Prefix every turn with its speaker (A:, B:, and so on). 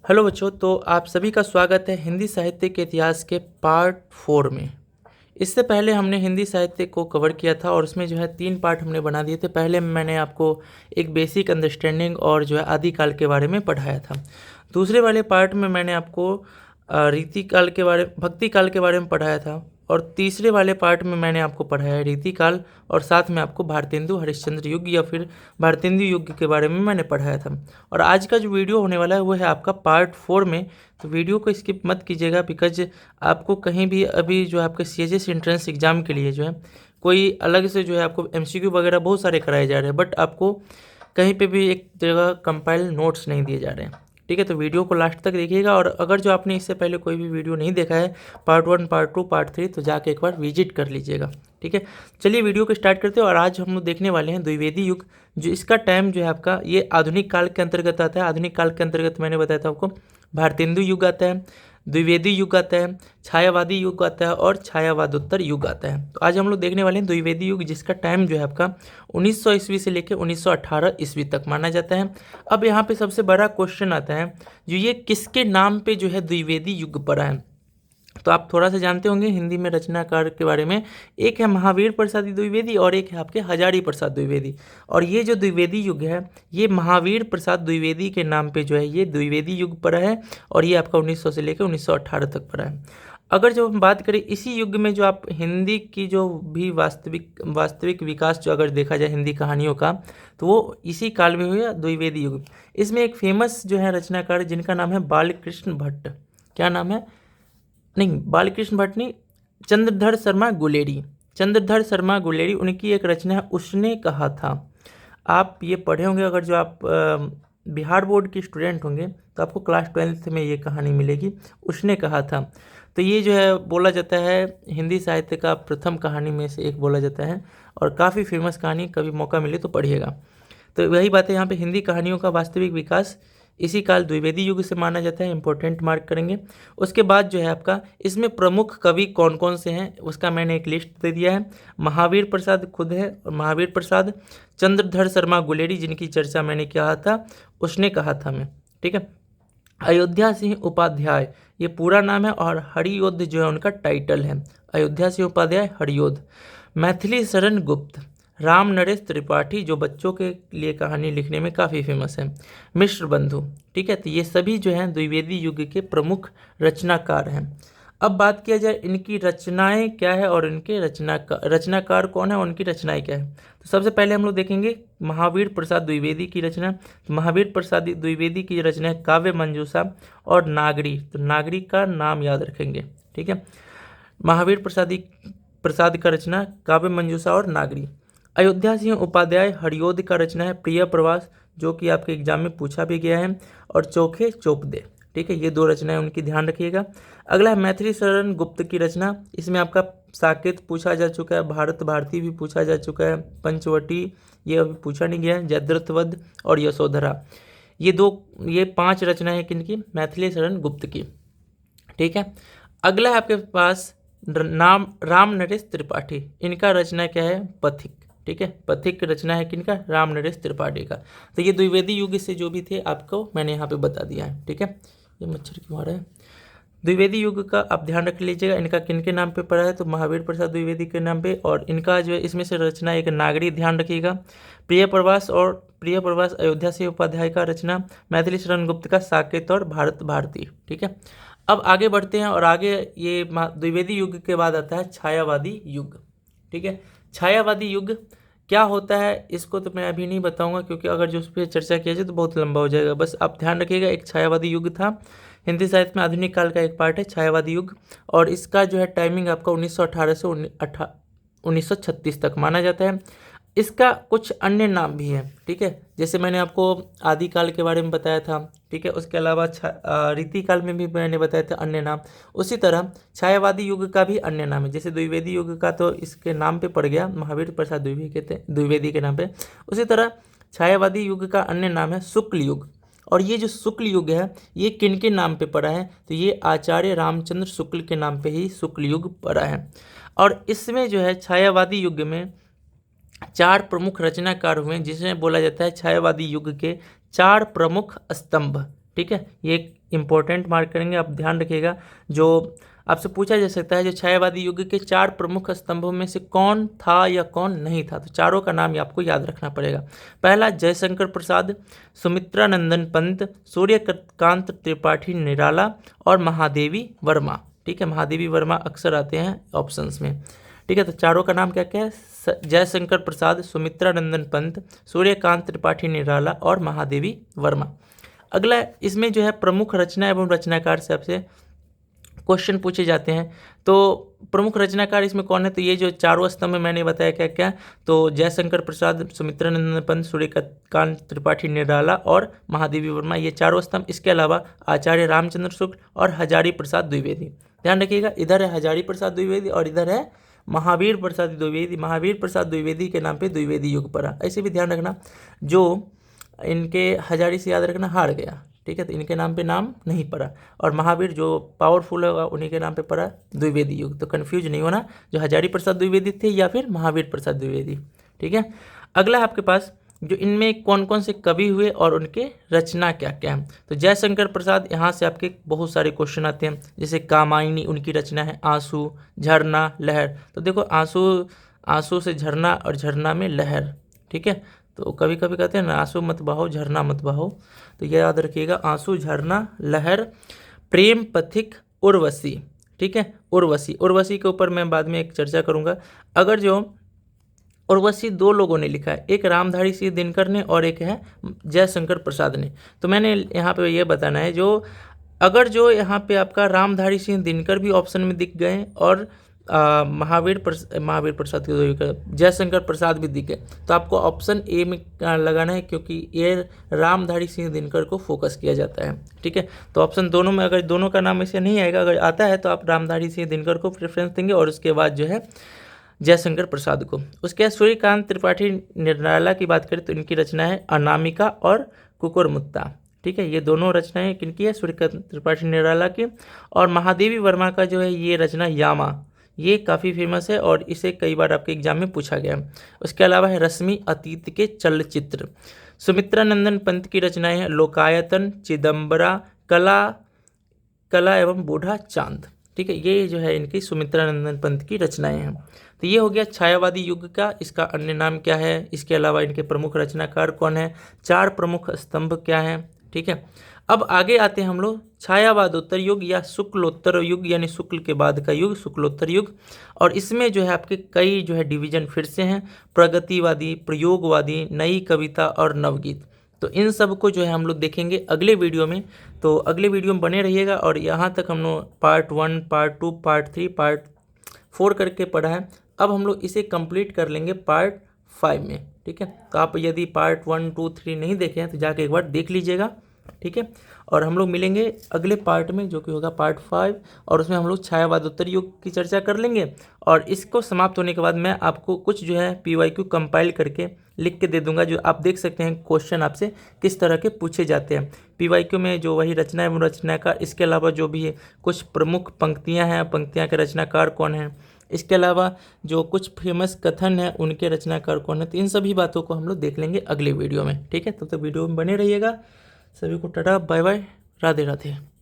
A: Hello बच्चों, तो आप सभी का स्वागत है हिंदी साहित्य के इतिहास के पार्ट 4 में। इससे पहले हमने हिंदी साहित्य को कवर किया था और उसमें जो है 3 पार्ट हमने बना दिए थे। पहले मैंने आपको एक बेसिक अंडरस्टैंडिंग और जो है आदिकाल के बारे में पढ़ाया था। दूसरे वाले पार्ट में मैंने आपको रीतिकाल के बारे भक्ति काल के बारे में पढ़ाया था और तीसरे वाले पार्ट में मैंने आपको पढ़ाया रीतिकाल और साथ में आपको भारतेंदु हरिश्चंद्र युग या फिर भारतेंदु युग के बारे में मैंने पढ़ाया था। और आज का जो वीडियो होने वाला है वो है आपका पार्ट 4 में। तो वीडियो को स्किप मत कीजिएगा, बिकॉज आपको कहीं भी अभी जो आपके CHS एंट्रेंस एग्जाम के लिए जो है कोई अलग से जो है आपको MCQ वगैरह बहुत सारे कराए जा रहे हैं, बट आपको कहीं पे भी एक जगह कंपाइल नोट्स नहीं दिए जा रहे हैं। ठीक है, तो वीडियो को लास्ट तक देखिएगा। और अगर जो आपने इससे पहले कोई भी वीडियो नहीं देखा है पार्ट 1, पार्ट 2, पार्ट 3, तो जाके एक बार विजिट कर लीजिएगा। ठीक है, चलिए वीडियो को स्टार्ट करते हैं। और आज हम लोग देखने वाले हैं द्विवेदी युग। जो इसका टाइम जो है आपका ये आधुनिक काल के अंतर्गत आता है। आधुनिक काल के अंतर्गत मैंने बताया था आपको भारतेंदु युग आता है, द्विवेदी युग आता है, छायावादी युग आता है और छायावादोत्तर युग आता है। तो आज हम लोग देखने वाले हैं द्विवेदी युग, जिसका टाइम जो है आपका 1900 ईस्वी से लेकर 1918 ईस्वी तक माना जाता है। अब यहाँ पे सबसे बड़ा क्वेश्चन आता है, जो ये किसके नाम पे जो है द्विवेदी युग पड़ा है। तो आप थोड़ा सा जानते होंगे हिंदी में रचनाकार के बारे में। एक है महावीर प्रसाद द्विवेदी और एक है आपके हजारी प्रसाद द्विवेदी। और ये जो द्विवेदी युग है ये महावीर प्रसाद द्विवेदी के नाम पे जो है ये द्विवेदी युग पड़ा है और ये आपका 1900 से लेकर 1918 तक पड़ा है। अगर जो हम बात करें इसी युग में जो आप हिंदी की जो भी वास्तविक विकास जो अगर देखा जाए हिंदी कहानियों का, तो वो इसी काल में हुआ द्विवेदी युग। इसमें एक फेमस जो है रचनाकार जिनका नाम है बालकृष्ण भट्ट। क्या नाम है? नहीं, बालकृष्ण भट्ट नहीं, चंद्रधर शर्मा गुलेरी। चंद्रधर शर्मा गुलेरी, उनकी एक रचना है उसने कहा था। आप ये पढ़े होंगे, अगर जो आप बिहार बोर्ड के स्टूडेंट होंगे तो आपको क्लास 12th में ये कहानी मिलेगी, उसने कहा था। तो ये जो है बोला जाता है हिंदी साहित्य का प्रथम कहानी में से एक बोला जाता है और काफ़ी फेमस कहानी, कभी मौका मिले तो पढ़िएगा। तो वही बात है, यहाँ पे हिंदी कहानियों का वास्तविक विकास इसी काल द्विवेदी युग से माना जाता है। इंपॉर्टेंट मार्क करेंगे। उसके बाद जो है आपका इसमें प्रमुख कवि कौन कौन से हैं उसका मैंने एक लिस्ट दे दिया है। महावीर प्रसाद खुद है, और महावीर प्रसाद, चंद्रधर शर्मा गुलेरी जिनकी चर्चा मैंने किया था, उसने कहा था मैं। ठीक है, अयोध्या सिंह उपाध्याय ये पूरा नाम है और हरियोध जो है उनका टाइटल है। अयोध्या सिंह उपाध्याय हरियोध। मैथिली शरण गुप्त, राम नरेश त्रिपाठी जो बच्चों के लिए कहानी लिखने में काफ़ी फेमस है, मिश्र बंधु। ठीक है, तो ये सभी जो हैं द्विवेदी युग के प्रमुख रचनाकार हैं। अब बात किया जाए इनकी रचनाएं क्या है और इनके रचनाकार कौन है और उनकी रचनाएं क्या है। तो सबसे पहले हम लोग देखेंगे महावीर प्रसाद द्विवेदी की रचना। तो महावीर प्रसाद द्विवेदी की रचना है काव्य मंजूषा और नागरी। तो नागरी का नाम याद रखेंगे। ठीक है, महावीर प्रसाद का रचना काव्य मंजूषा और नागरी। अयोध्या सिंह उपाध्याय हरियोध का रचना है प्रिय प्रवास, जो कि आपके एग्जाम में पूछा भी गया है, और चोखे चोपदे। ठीक है, ये 2 रचनाएं उनकी ध्यान रखिएगा। अगला है मैथिली शरण गुप्त की रचना। इसमें आपका साकेत पूछा जा चुका है, भारत भारती भी पूछा जा चुका है, पंचवटी ये अभी पूछा नहीं गया है, जयद्रथ वध और यशोधरा। ये 5 रचनाएं किनकी? मैथिली शरण गुप्त की। ठीक है, अगला है आपके पास राम नरेश त्रिपाठी। इनका रचना क्या है? पथिक। ठीक है, पथिक रचना है किनका? राम नरेश त्रिपाठी का। तो ये द्विवेदी युग से जो भी थे आपको मैंने यहाँ पे बता दिया है। ठीक है, ये मच्छर क्यों आ रहा है? द्विवेदी युग का आप ध्यान रख लीजिएगा, इनका किनके नाम पे पड़ा है? तो महावीर प्रसाद द्विवेदी के नाम पे। और इनका जो है इसमें से रचना एक नागरी, ध्यान रखिएगा। प्रिय प्रवास अयोध्या सिंह उपाध्याय का रचना, मैथिली शरण गुप्त का साकेत और भारत भारती। ठीक है, अब आगे बढ़ते हैं और आगे ये द्विवेदी युग के बाद आता है छायावादी युग। ठीक है, छायावादी युग क्या होता है इसको तो मैं अभी नहीं बताऊंगा, क्योंकि अगर जो उस पर चर्चा किया जाए तो बहुत लंबा हो जाएगा। बस आप ध्यान रखिएगा, एक छायावादी युग था, हिंदी साहित्य में आधुनिक काल का एक पार्ट है छायावादी युग। और इसका जो है टाइमिंग आपका 1918 से 1936 तक माना जाता है। इसका कुछ अन्य नाम भी हैं। ठीक है, जैसे मैंने आपको आदिकाल के बारे में बताया था। ठीक है, उसके अलावा रीतिकाल में भी मैंने बताया था अन्य नाम। उसी तरह छायावादी युग का भी अन्य नाम है। जैसे द्विवेदी युग का तो इसके नाम पे पड़ गया, महावीर प्रसाद द्विवेदी के नाम पे। उसी तरह छायावादी युग का अन्य नाम है शुक्ल युग। और ये जो शुक्ल युग है ये किन के नाम पे पड़ा है? तो ये आचार्य रामचंद्र शुक्ल के नाम पे ही शुक्ल युग पड़ा है। और इसमें जो है छायावादी युग में 4 प्रमुख रचनाकार हुए, जिसमें बोला जाता है छायावादी युग के 4 प्रमुख स्तंभ। ठीक है, ये एक इम्पोर्टेंट मार्क करेंगे, आप ध्यान रखिएगा। जो आपसे पूछा जा सकता है जो छायावादी युग के 4 प्रमुख स्तंभों में से कौन था या कौन नहीं था, तो चारों का नाम आपको याद रखना पड़ेगा। पहला जयशंकर प्रसाद, सुमित्रानंदन पंत, सूर्यकांत त्रिपाठी निराला और महादेवी वर्मा। ठीक है, महादेवी वर्मा अक्सर आते हैं ऑप्शंस में। ठीक है, तो चारों का नाम क्या क्या है? जयशंकर प्रसाद, सुमित्रानंदन पंत, सूर्यकांत त्रिपाठी निराला और महादेवी वर्मा। अगला इसमें जो है प्रमुख रचना एवं रचनाकार से आपसे क्वेश्चन पूछे जाते हैं। तो प्रमुख रचनाकार इसमें कौन है? तो ये जो चारों स्तंभ में मैंने बताया क्या क्या, तो जयशंकर प्रसाद, सुमित्रानंदन पंत, सूर्यकांत त्रिपाठी निराला और महादेवी वर्मा, ये चारों स्तंभ। इसके अलावा आचार्य रामचंद्र शुक्ल और हजारी प्रसाद द्विवेदी। ध्यान रखिएगा, इधर है हजारी प्रसाद द्विवेदी और इधर है महावीर प्रसाद द्विवेदी। महावीर प्रसाद द्विवेदी के नाम पे द्विवेदी युग पड़ा। ऐसे भी ध्यान रखना, जो इनके हजारी से याद रखना हार गया। ठीक है, तो इनके नाम पे नाम नहीं पड़ा, और महावीर जो पावरफुल होगा उन्हीं के नाम पे पड़ा द्विवेदी युग। तो कन्फ्यूज नहीं होना, जो हजारी प्रसाद द्विवेदी थे या फिर महावीर प्रसाद द्विवेदी। ठीक है, अगला आपके पास जो इनमें कौन कौन से कवि हुए और उनके रचना क्या क्या है। तो जयशंकर प्रसाद, यहाँ से आपके बहुत सारे क्वेश्चन आते हैं, जैसे कामायनी उनकी रचना है, आंसू, झरना, लहर। तो देखो आंसू से झरना और झरना में लहर। ठीक है, तो कभी कभी कहते हैं ना आंसू मत बहाओ झरना मत बहाओ, तो ये याद रखिएगा, आंसू, झरना, लहर, प्रेम पथिक, उर्वशी। ठीक है, उर्वशी के ऊपर मैं बाद में एक चर्चा करूंगा। अगर जो उर्वशी 2 लोगों ने लिखा है, एक रामधारी सिंह दिनकर ने और एक है जयशंकर प्रसाद ने। तो मैंने यहाँ पे ये बताना है, जो अगर जो यहाँ पे आपका रामधारी सिंह दिनकर भी ऑप्शन में दिख गए और महावीर प्रसाद के जयशंकर प्रसाद भी दिखे, तो आपको ऑप्शन ए में लगाना है, क्योंकि ये रामधारी सिंह दिनकर को फोकस किया जाता है। ठीक है, तो ऑप्शन दोनों में अगर दोनों का नाम ऐसे नहीं आएगा, अगर आता है तो आप रामधारी सिंह दिनकर को प्रेफरेंस देंगे और उसके बाद जो है जयशंकर प्रसाद को। उसके बाद सूर्यकांत त्रिपाठी निराला की बात करें तो इनकी रचना है अनामिका और कुकुरमुत्ता। ठीक है, ये दोनों रचनाएं किनकी है? सूर्यकांत त्रिपाठी निराला की। और महादेवी वर्मा का जो है ये रचना यामा, ये काफ़ी फेमस है और इसे कई बार आपके एग्जाम में पूछा गया है। उसके अलावा है रश्मि अतीत के चलचित्र। सुमित्रानंदन पंत की रचनाएं हैं लोकायतन, चिदम्बरा, कला एवं बूढ़ा चांद। ठीक है, ये जो है इनकी सुमित्रानंदन पंत की रचनाएं हैं। तो ये हो गया छायावादी युग का, इसका अन्य नाम क्या है, इसके अलावा इनके प्रमुख रचनाकार कौन है, 4 प्रमुख स्तंभ क्या हैं। ठीक है, अब आगे आते हैं हम लोग छायावादोत्तर युग या शुक्लोत्तर युग, यानी शुक्ल के बाद का युग, शुक्लोत्तर युग। और इसमें जो है आपके कई जो है डिवीजन फिर से हैं, प्रगतिवादी, प्रयोगवादी, नई कविता और नवगीत। तो इन सब को जो है हम लोग देखेंगे अगले वीडियो में। तो अगले वीडियो में बने रहिएगा। और यहाँ तक हम लोग पार्ट 1, पार्ट 2, पार्ट 3, पार्ट 4 करके पढ़ा है। अब हम लोग इसे कंप्लीट कर लेंगे पार्ट 5 में। ठीक है, तो आप यदि पार्ट 1, 2, 3 नहीं देखे हैं तो जाके एक बार देख लीजिएगा। ठीक है, और हम लोग मिलेंगे अगले पार्ट में जो कि होगा पार्ट 5, और उसमें हम लोग छायावादोत्तर युग की चर्चा कर लेंगे। और इसको समाप्त होने के बाद मैं आपको कुछ जो है PYQ कंपाइल करके लिख के दे दूंगा, जो आप देख सकते हैं क्वेश्चन आपसे किस तरह के पूछे जाते हैं PYQ में, जो वही रचना एवं रचनाकार, इसके अलावा जो भी है कुछ प्रमुख पंक्तियाँ हैं, पंक्तियाँ के रचनाकार कौन हैं, इसके अलावा जो कुछ फेमस कथन है उनके रचनाकार कौन है। तो इन सभी बातों को हम लोग देख लेंगे अगले वीडियो में। ठीक है, तब तक वीडियो में बने रहिएगा। सभी को tata bye bye, Radhe Radhe.